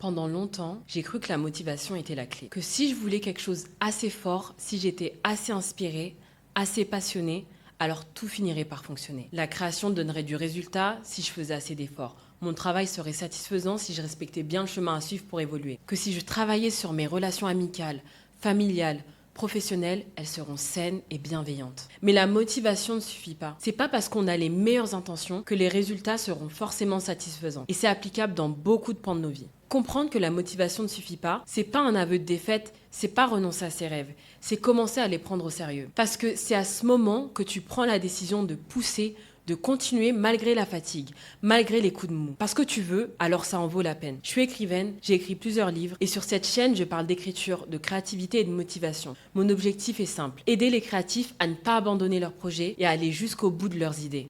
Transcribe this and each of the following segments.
Pendant longtemps, j'ai cru que la motivation était la clé. Que si je voulais quelque chose assez fort, si j'étais assez inspirée, assez passionnée, alors tout finirait par fonctionner. La création donnerait du résultat si je faisais assez d'efforts. Mon travail serait satisfaisant si je respectais bien le chemin à suivre pour évoluer. Que si je travaillais sur mes relations amicales, familiales, professionnelles, elles seront saines et bienveillantes. Mais la motivation ne suffit pas. C'est pas parce qu'on a les meilleures intentions que les résultats seront forcément satisfaisants. Et c'est applicable dans beaucoup de pans de nos vies. Comprendre que la motivation ne suffit pas, c'est pas un aveu de défaite, c'est pas renoncer à ses rêves, c'est commencer à les prendre au sérieux. Parce que c'est à ce moment que tu prends la décision de pousser, de continuer malgré la fatigue, malgré les coups de mou. Parce que tu veux, alors ça en vaut la peine. Je suis écrivaine, j'ai écrit plusieurs livres et sur cette chaîne, je parle d'écriture, de créativité et de motivation. Mon objectif est simple, aider les créatifs à ne pas abandonner leurs projets et à aller jusqu'au bout de leurs idées.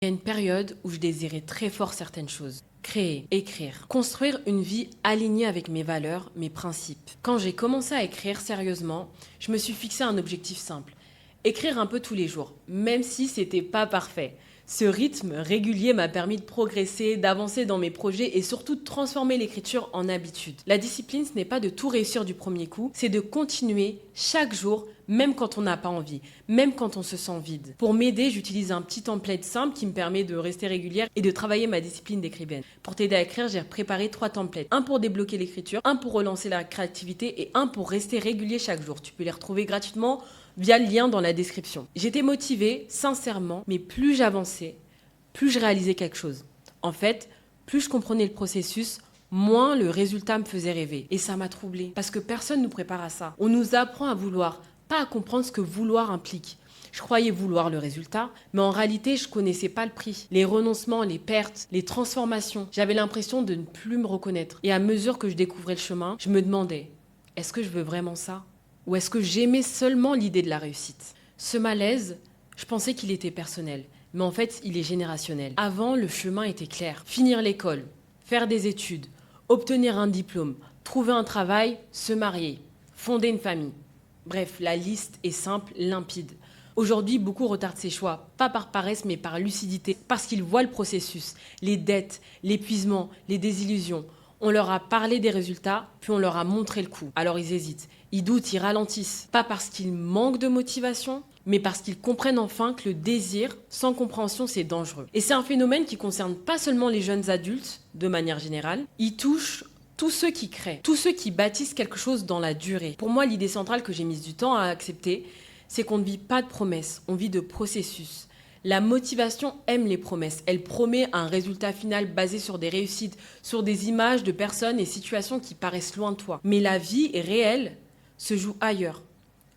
Il y a une période où je désirais très fort certaines choses. Créer, écrire, construire une vie alignée avec mes valeurs, mes principes. Quand j'ai commencé à écrire sérieusement, je me suis fixé un objectif simple. Écrire un peu tous les jours, même si c'était pas parfait. Ce rythme régulier m'a permis de progresser, d'avancer dans mes projets et surtout de transformer l'écriture en habitude. La discipline, ce n'est pas de tout réussir du premier coup, c'est de continuer chaque jour, même quand on n'a pas envie, même quand on se sent vide. Pour m'aider, j'utilise un petit template simple qui me permet de rester régulière et de travailler ma discipline d'écrivaine. Pour t'aider à écrire, j'ai préparé 3 templates. Un pour débloquer l'écriture, un pour relancer la créativité et un pour rester régulier chaque jour. Tu peux les retrouver gratuitement via le lien dans la description. J'étais motivée, sincèrement, mais plus j'avançais, plus je réalisais quelque chose. En fait, plus je comprenais le processus, moins le résultat me faisait rêver. Et ça m'a troublée, parce que personne ne nous prépare à ça. On nous apprend à vouloir, pas à comprendre ce que vouloir implique. Je croyais vouloir le résultat, mais en réalité, je connaissais pas le prix. Les renoncements, les pertes, les transformations. J'avais l'impression de ne plus me reconnaître. Et à mesure que je découvrais le chemin, je me demandais, est-ce que je veux vraiment ça ? Ou est-ce que j'aimais seulement l'idée de la réussite ? Ce malaise, je pensais qu'il était personnel, mais en fait, il est générationnel. Avant, le chemin était clair. Finir l'école, faire des études, obtenir un diplôme, trouver un travail, se marier, fonder une famille. Bref, la liste est simple, limpide. Aujourd'hui, beaucoup retardent ces choix, pas par paresse, mais par lucidité, parce qu'ils voient le processus, les dettes, l'épuisement, les désillusions. On leur a parlé des résultats, puis on leur a montré le coup. Alors ils hésitent, ils doutent, ils ralentissent. Pas parce qu'ils manquent de motivation, mais parce qu'ils comprennent enfin que le désir sans compréhension, c'est dangereux. Et c'est un phénomène qui concerne pas seulement les jeunes adultes, de manière générale. Il touche tous ceux qui créent, tous ceux qui bâtissent quelque chose dans la durée. Pour moi, l'idée centrale que j'ai mise du temps à accepter, c'est qu'on ne vit pas de promesses, on vit de processus. La motivation aime les promesses. Elle promet un résultat final basé sur des réussites, sur des images de personnes et situations qui paraissent loin de toi. Mais la vie réelle se joue ailleurs,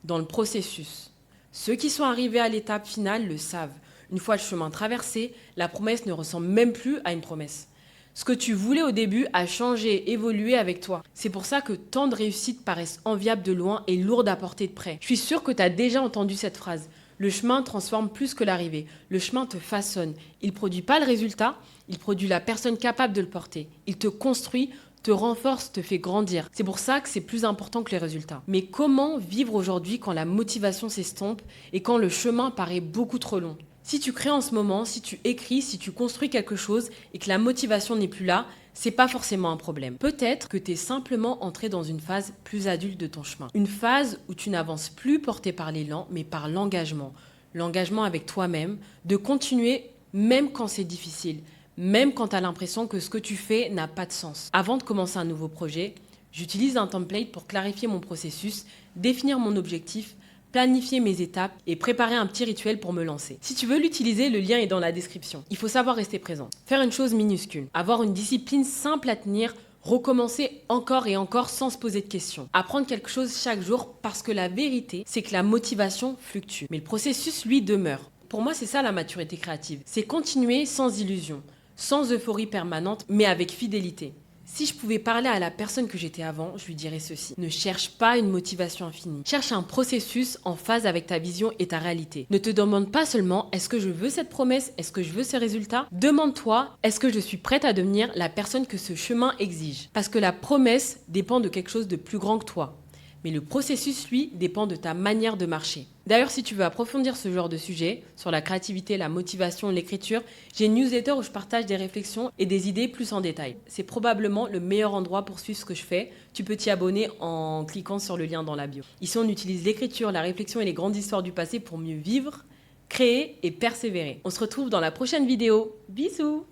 dans le processus. Ceux qui sont arrivés à l'étape finale le savent. Une fois le chemin traversé, la promesse ne ressemble même plus à une promesse. Ce que tu voulais au début a changé, évolué avec toi. C'est pour ça que tant de réussites paraissent enviables de loin et lourdes à portée de près. Je suis sûre que tu as déjà entendu cette phrase. Le chemin transforme plus que l'arrivée. Le chemin te façonne. Il ne produit pas le résultat, il produit la personne capable de le porter. Il te construit, te renforce, te fait grandir. C'est pour ça que c'est plus important que les résultats. Mais comment vivre aujourd'hui quand la motivation s'estompe et quand le chemin paraît beaucoup trop long ? Si tu crées en ce moment, si tu écris, si tu construis quelque chose et que la motivation n'est plus là, c'est pas forcément un problème. Peut-être que tu es simplement entré dans une phase plus adulte de ton chemin. Une phase où tu n'avances plus porté par l'élan, mais par l'engagement. L'engagement avec toi-même, de continuer même quand c'est difficile, même quand tu as l'impression que ce que tu fais n'a pas de sens. Avant de commencer un nouveau projet, j'utilise un template pour clarifier mon processus, définir mon objectif, planifier mes étapes et préparer un petit rituel pour me lancer. Si tu veux l'utiliser, le lien est dans la description. Il faut savoir rester présent, faire une chose minuscule, avoir une discipline simple à tenir, recommencer encore et encore sans se poser de questions. Apprendre quelque chose chaque jour parce que la vérité, c'est que la motivation fluctue. Mais le processus, lui, demeure. Pour moi, c'est ça la maturité créative. C'est continuer sans illusion, sans euphorie permanente, mais avec fidélité. Si je pouvais parler à la personne que j'étais avant, je lui dirais ceci. Ne cherche pas une motivation infinie. Cherche un processus en phase avec ta vision et ta réalité. Ne te demande pas seulement est-ce que je veux cette promesse, est-ce que je veux ces résultats. Demande-toi est-ce que je suis prête à devenir la personne que ce chemin exige. Parce que la promesse dépend de quelque chose de plus grand que toi. Mais le processus, lui, dépend de ta manière de marcher. D'ailleurs, si tu veux approfondir ce genre de sujet, sur la créativité, la motivation, l'écriture, j'ai une newsletter où je partage des réflexions et des idées plus en détail. C'est probablement le meilleur endroit pour suivre ce que je fais. Tu peux t'y abonner en cliquant sur le lien dans la bio. Ici, on utilise l'écriture, la réflexion et les grandes histoires du passé pour mieux vivre, créer et persévérer. On se retrouve dans la prochaine vidéo. Bisous!